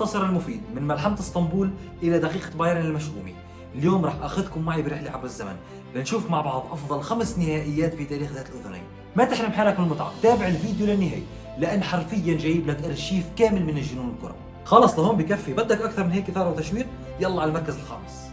النصر المفيد من ملحمة اسطنبول إلى دقيقة بايرن المشؤومة. اليوم راح أخذكم معي برحلة عبر الزمن لنشوف مع بعض أفضل 5 نهائيات في تاريخ ذات الأذنين. ما تحرم حالك من المتعة، تابع الفيديو للنهاية لأن حرفيا جايب لك أرشيف كامل من الجنون الكروي. خلص لهون بكفي، بدك أكثر من هيك إثارة وتشويق؟ يلا على المركز الخامس.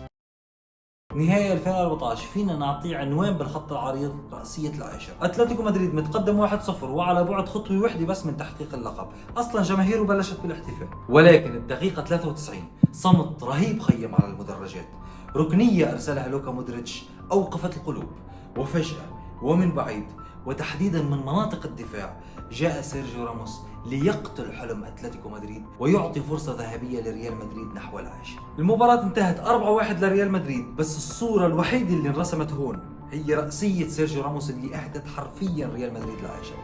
نهائي 2014 فينا نعطيه عنوان بالخط العريض رأسية العاشر. اتلتيكو مدريد متقدم 1-0 وعلى بعد خطوة واحدة بس من تحقيق اللقب، اصلا جماهيره بلشت بالاحتفال، ولكن الدقيقة 93 صمت رهيب خيم على المدرجات، ركنية ارسلها لوكا مودريتش اوقفت القلوب، وفجأة ومن بعيد وتحديدا من مناطق الدفاع جاء سيرجيو راموس ليقتل حلم اتلتيكو مدريد ويعطي فرصة ذهبية لريال مدريد نحو العاشر. المباراة انتهت 4-1 لريال مدريد، بس الصورة الوحيدة اللي انرسمت هون هي رأسية سيرجيو راموس اللي اهدت حرفيا ريال مدريد للعاشر.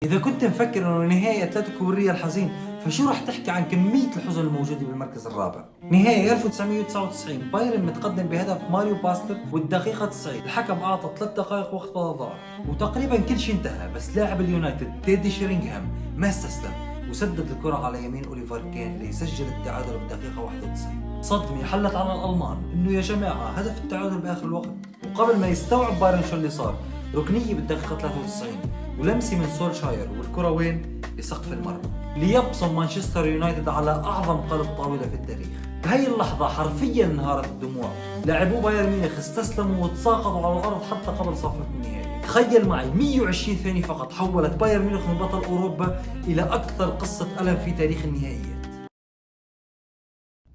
إذا كنت مفكر إنه نهائي أتلتيكو والريال حزين، فشو رح تحكي عن كمية الحزن الموجودة بالمركز الرابع؟ نهائي 1999 بايرن متقدم بهدف ماريو باستر والدقيقة 90، الحكم أعطى 3 دقائق وقت بدل ضائع وتقريبا كل شيء انتهى، بس لاعب اليونايتد تيدي شيرينغهام ما استسلم وسدد الكرة على يمين أوليفر كين ليسجل التعادل بالدقيقة 91. صدمة حلت على الألمان إنه يا جماعة هدف التعادل بآخر الوقت، وقبل ما يستوعب بايرن شو اللي صار ركنية بالدقيقة 93 ولمسة من سولشاير والكرة وين؟ بسقف المرمى ليبصم مانشستر يونايتد على أعظم قلب طاولة في التاريخ. بهي اللحظة حرفيا انهارت الدموع، لاعبو بايرن ميونخ استسلموا وتساقطوا على الأرض حتى قبل صفرة النهائي. تخيل معي 120 ثانية فقط حولت بايرن ميونخ من بطل أوروبا إلى أكثر قصة ألم في تاريخ النهائيات.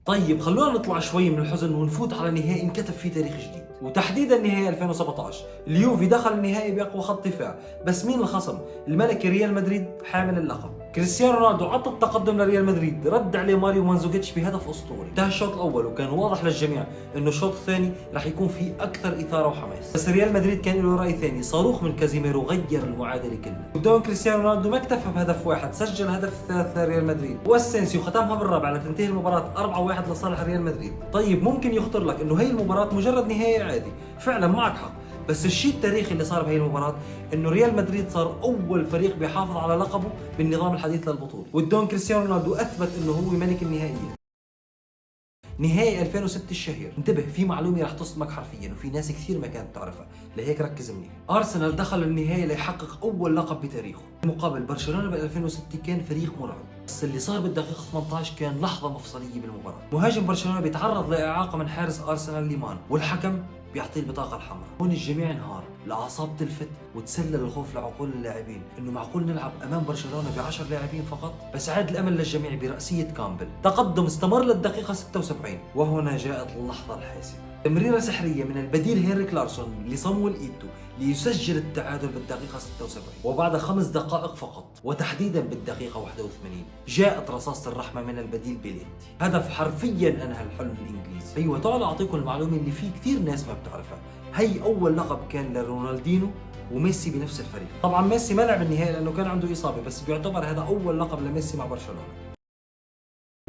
طيب خلونا نطلع شوي من الحزن ونفوت على نهائي انكتب فيه تاريخ جديد، وتحديدا نهائي 2017. اليوفي دخل النهائي بأقوى خط دفاع، بس مين الخصم؟ الملكي ريال مدريد حامل اللقب. كريستيانو رونالدو عطى التقدم لريال مدريد، رد عليه ماريو مانزوكيتش بهدف اسطوري. انتهى الشوط الاول وكان واضح للجميع انه الشوط الثاني راح يكون فيه اكثر اثاره وحماس، بس ريال مدريد كان له راي ثاني، صاروخ من كازيميرو غير المعادله كلها. قدام كريستيانو رونالدو ما اكتفى بهدف واحد، سجل هدف الثالث لريال مدريد، واسينسيو ختمها بالرابع لتنتهي المباراه 4-1 لصالح ريال مدريد. طيب ممكن يخطر لك انه هي المباراه مجرد نهائي عادي، فعلا معك حق، بس الشيء التاريخي اللي صار بهي المباراة انه ريال مدريد صار اول فريق بيحافظ على لقبه بالنظام الحديث للبطولة، والدون كريستيانو رونالدو اثبت انه هو ملك النهائيات. نهائي 2006 الشهير، انتبه في معلومة رح تصدمك حرفيا وفي ناس كثير ما كانت تعرفها، لهيك ركز منيح. ارسنال دخل النهائي ليحقق اول لقب بتاريخه، مقابل برشلونة ب 2006 كان فريق مرعب، بس اللي صار بالدقيقة 18 كان لحظة مفصلية بالمباراة. مهاجم برشلونة بيتعرض لإعاقة من حارس ارسنال ليمان، والحكم بيعطيه البطاقة الحمراء. هون الجميع انهار، الأعصاب تلفت وتسلل الخوف لعقول اللاعبين، إنه معقول نلعب أمام برشلونة ب10 لاعبين فقط؟ بس عاد الأمل للجميع برأسية كامبل، تقدم استمر للدقيقة 76 وهنا جاءت اللحظة الحاسمة. تمريرة سحرية من البديل هنري كلارسون لصامويل إيتو ليسجل التعادل بالدقيقة 76، وبعد 5 دقائق فقط وتحديدا بالدقيقة 81 جاءت رصاصة الرحمة من البديل بيلينتي، هدف حرفيا أنهى الحلم الإنجليزي. أيوة تعال أعطيكم المعلومة اللي في كثير ناس ما بتعرفها، هي أول لقب كان لرونالدينو وميسي بنفس الفريق. طبعا ميسي ما لعب النهائي لأنه كان عنده إصابة، بس بيعتبر هذا أول لقب لميسي مع برشلونة.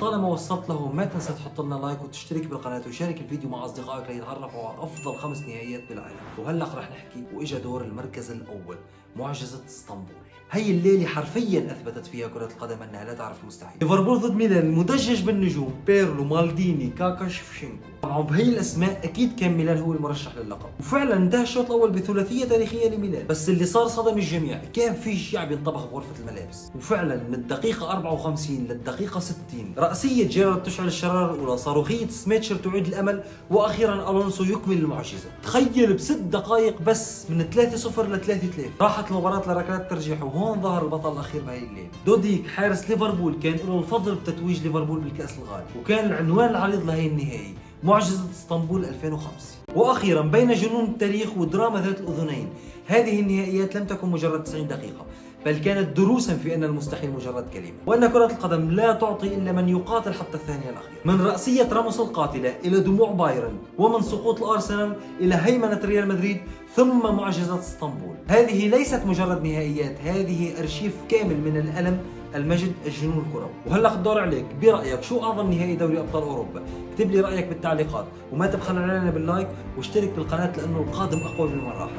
طالما وصلت له ما تنسى تحط لنا لايك وتشترك بالقناة وشارك الفيديو مع أصدقائك ليتعرفوا على أفضل 5 نهائيات بالعالم. وهلأ رح نحكي وإجا دور المركز الأول، معجزة اسطنبول. هي الليلة حرفيا أثبتت فيها كرة القدم أنها لا تعرف المستحيل. ليفربول ضد ميلان المدجج بالنجوم بيرلو مالديني كاكا شفشينكو. طبعا بهي الأسماء أكيد كان ميلان هو المرشح للقب، وفعلا انتهى الشوط الأول بثلاثية تاريخية لميلان، بس اللي صار صدم الجميع، كان في شعب ينطبخ بغرفة الملابس، وفعلا من الدقيقة 54 للدقيقة 60 رأسية جيرارد تشعل الشرارة الأولى، صاروخية سميتشر تعيد الأمل، وأخيرا ألونسو يكمل المعجزة. تخيل ب6 دقائق بس من 3-0 ل 3-3 راحت المباراة لركلات ترجيح، وهون ظهر البطل الأخير بهي الليل. دوديك حارس ليفربول كان له الفضل بتتويج ليفربول بالكأس الغالي، وكان العنوان العريض لهي النهائي معجزة اسطنبول 2005. وأخيرا بين جنون التاريخ ودراما ذات الأذنين، هذه النهائيات لم تكن مجرد 90 دقيقة، بل كانت دروسا في أن المستحيل مجرد كلمة، وأن كرة القدم لا تعطي إلا من يقاتل حتى الثانية الأخيرة. من رأسية راموس القاتلة إلى دموع بايرن، ومن سقوط الأرسنال إلى هيمنة ريال مدريد، ثم معجزة اسطنبول. هذه ليست مجرد نهائيات، هذه أرشيف كامل من الألم، المجد، الجنون الكروي. وهلا الدور عليك، برأيك شو أعظم نهائي دوري أبطال أوروبا؟ اكتب لي رأيك بالتعليقات، وما تبخل علينا باللايك واشترك بالقناة لأنه القادم أقوى بالمراحل.